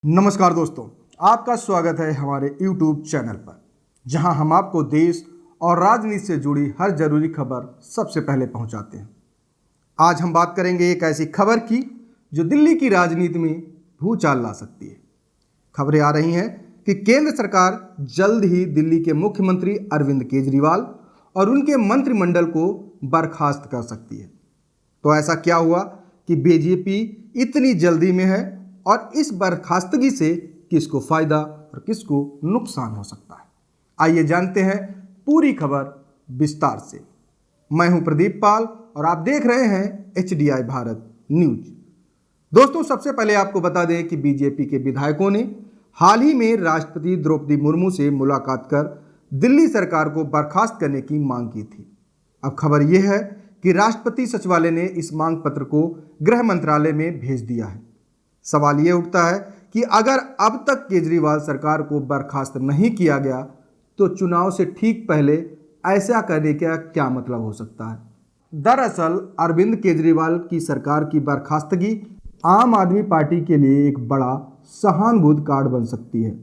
नमस्कार दोस्तों, आपका स्वागत है हमारे YouTube चैनल पर, जहां हम आपको देश और राजनीति से जुड़ी हर जरूरी खबर सबसे पहले पहुंचाते हैं। आज हम बात करेंगे एक ऐसी खबर की जो दिल्ली की राजनीति में भूचाल ला सकती है। खबरें आ रही हैं कि केंद्र सरकार जल्द ही दिल्ली के मुख्यमंत्री अरविंद केजरीवाल और उनके मंत्रिमंडल को बर्खास्त कर सकती है। तो ऐसा क्या हुआ कि बीजेपी इतनी जल्दी में है और इस बर्खास्तगी से किसको फायदा और किसको नुकसान हो सकता है? आइए जानते हैं पूरी खबर विस्तार से। मैं हूं प्रदीप पाल और आप देख रहे हैं HDI भारत न्यूज। दोस्तों, सबसे पहले आपको बता दें कि बीजेपी के विधायकों ने हाल ही में राष्ट्रपति द्रौपदी मुर्मू से मुलाकात कर दिल्ली सरकार को बर्खास्त करने की मांग की थी। अब खबर यह है कि राष्ट्रपति सचिवालय ने इस मांग पत्र को गृह मंत्रालय में भेज दिया है। सवाल ये उठता है कि अगर अब तक केजरीवाल सरकार को बर्खास्त नहीं किया गया तो चुनाव से ठीक पहले ऐसा करने का क्या मतलब हो सकता है? दरअसल अरविंद केजरीवाल की सरकार की बर्खास्तगी आम आदमी पार्टी के लिए एक बड़ा सहानुभूति कार्ड बन सकती है।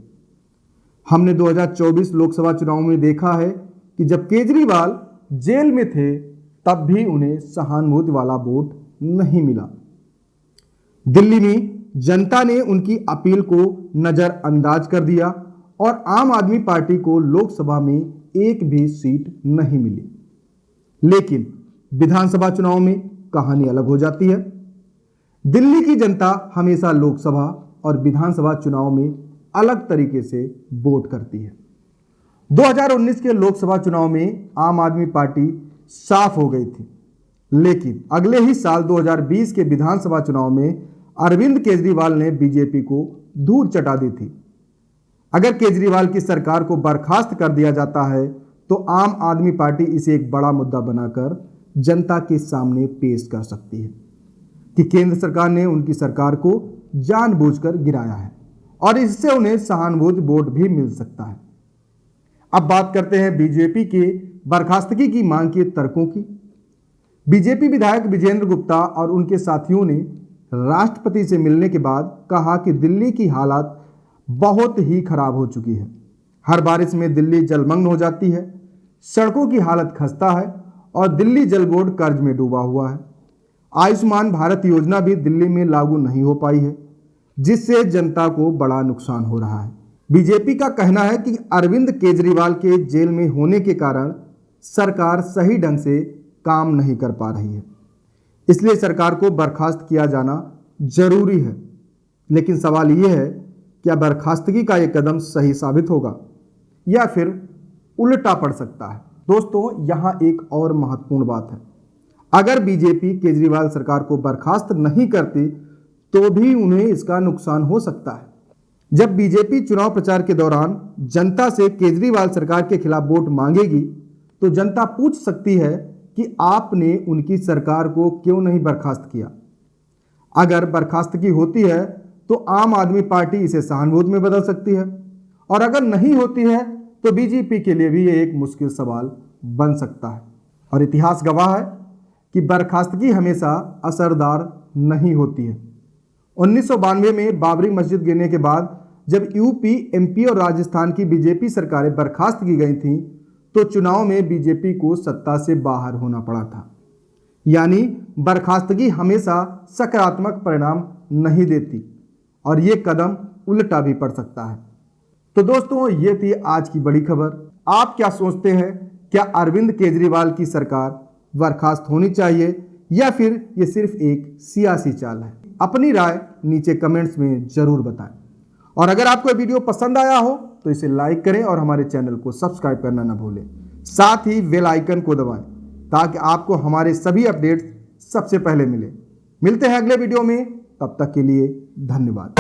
हमने 2024 लोकसभा चुनाव में देखा है कि जब केजरीवाल जेल में थे तब भी उन्हें सहानुभूति वाला वोट नहीं मिला। दिल्ली में जनता ने उनकी अपील को नजरअंदाज कर दिया और आम आदमी पार्टी को लोकसभा में एक भी सीट नहीं मिली। लेकिन विधानसभा चुनाव में कहानी अलग हो जाती है। दिल्ली की जनता हमेशा लोकसभा और विधानसभा चुनाव में अलग तरीके से वोट करती है। 2019 के लोकसभा चुनाव में आम आदमी पार्टी साफ हो गई थी, लेकिन अगले ही साल 2020 के विधानसभा चुनाव में अरविंद केजरीवाल ने बीजेपी को धूल चटा दी थी। अगर केजरीवाल की सरकार को बर्खास्त कर दिया जाता है तो आम आदमी पार्टी इसे एक बड़ा मुद्दा बनाकर जनता के सामने पेश कर सकती है कि केंद्र सरकार ने उनकी सरकार को जानबूझकर गिराया है और इससे उन्हें सहानुभूति वोट भी मिल सकता है। अब बात करते हैं बीजेपी के बर्खास्तगी की मांग के तर्कों की। बीजेपी विधायक विजेंद्र गुप्ता और उनके साथियों ने राष्ट्रपति से मिलने के बाद कहा कि दिल्ली की हालत बहुत ही खराब हो चुकी है। हर बारिश में दिल्ली जलमग्न हो जाती है, सड़कों की हालत खस्ता है और दिल्ली जल बोर्ड कर्ज में डूबा हुआ है। आयुष्मान भारत योजना भी दिल्ली में लागू नहीं हो पाई है, जिससे जनता को बड़ा नुकसान हो रहा है। बीजेपी का कहना है कि अरविंद केजरीवाल के जेल में होने के कारण सरकार सही ढंग से काम नहीं कर पा रही है, इसलिए सरकार को बर्खास्त किया जाना जरूरी है। लेकिन सवाल यह है, क्या बर्खास्तगी का यह कदम सही साबित होगा या फिर उल्टा पड़ सकता है? दोस्तों, यहां एक और महत्वपूर्ण बात है। अगर बीजेपी केजरीवाल सरकार को बर्खास्त नहीं करती तो भी उन्हें इसका नुकसान हो सकता है। जब बीजेपी चुनाव प्रचार के दौरान जनता से केजरीवाल सरकार के खिलाफ वोट मांगेगी तो जनता पूछ सकती है कि आपने उनकी सरकार को क्यों नहीं बर्खास्त किया। अगर बर्खास्तगी होती है तो आम आदमी पार्टी इसे सहानुभूति में बदल सकती है और अगर नहीं होती है तो बीजेपी के लिए भी ये एक मुश्किल सवाल बन सकता है। और इतिहास गवाह है कि बर्खास्तगी हमेशा असरदार नहीं होती है। 1992 में बाबरी मस्जिद गिरने के बाद जब यूपी, MP और राजस्थान की बीजेपी सरकारें बर्खास्त की गई थीं तो चुनाव में बीजेपी को सत्ता से बाहर होना पड़ा था। यानी बर्खास्तगी हमेशा सकारात्मक परिणाम नहीं देती और ये कदम उल्टा भी पड़ सकता है। तो दोस्तों, ये थी आज की बड़ी खबर। आप क्या सोचते हैं? क्या अरविंद केजरीवाल की सरकार बर्खास्त होनी चाहिए या फिर ये सिर्फ एक सियासी चाल है? अपनी राय नीचे कमेंट्स में जरूर बताएं। और अगर आपको वीडियो पसंद आया हो तो इसे लाइक करें और हमारे चैनल को सब्सक्राइब करना न भूलें। साथ ही बेल आइकन को दबाएं ताकि आपको हमारे सभी अपडेट्स सबसे पहले मिले। मिलते हैं अगले वीडियो में, तब तक के लिए धन्यवाद।